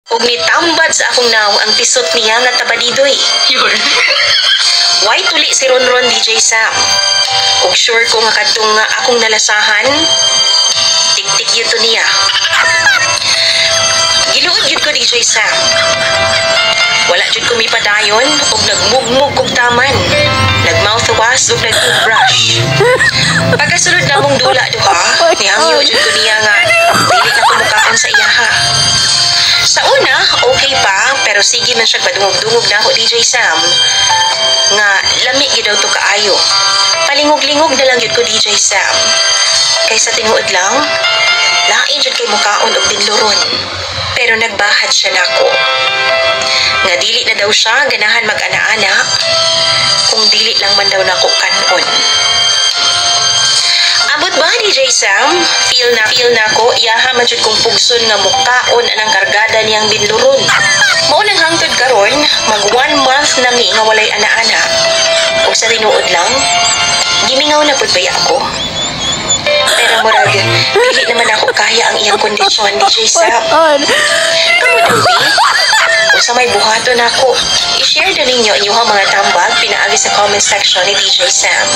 ug nitambad sa akong naw ang pisot niya nga tabalidoy. Yun. Why tuli si Ronron DJ Sam? Ug sure ko nga kadtong nga akong nalasahan, tik-tik yun to niya. Giluod yun ko DJ Sam. Wala jud ko mipadayon ug nagmugmug kog taman. Nagmouthwash ug nagtoothbrush. Pagkasulod na mong dula duha, nihangyo jud ko niya nga dili na kumukaon sa iyaha. Sa una, okay pa, pero sige man siya padungog-dungog na ako DJ Sam. Nga lami gyud daw to kaayo. Palingog-lingog na lang jud ko DJ Sam. Kaysa tinuod lang, lain jud kay mukaon og dinluron. Pero nagbahad siya nako. Nga dili na daw siya ganahan mag-ana-ana kung dili lang man daw nako kanon. Abot ba DJ Sam? Feel na ko iyaha man jud kong pugson nga mukaon anang kargada niyang dinluron. Mao nang hangtod karon, mag 1 month na mi nga walay ana-ana. Ug sa tinuod lang, gimingaw na pud baya ako. Pero murag, dili naman ako kaya ang iyang kondisyon, DJ Sam. Kamu daw, B? Kung sa may buhaton ako, i-share na ninyo inyong mga tambag pinaagi sa comment section ni DJ Sam.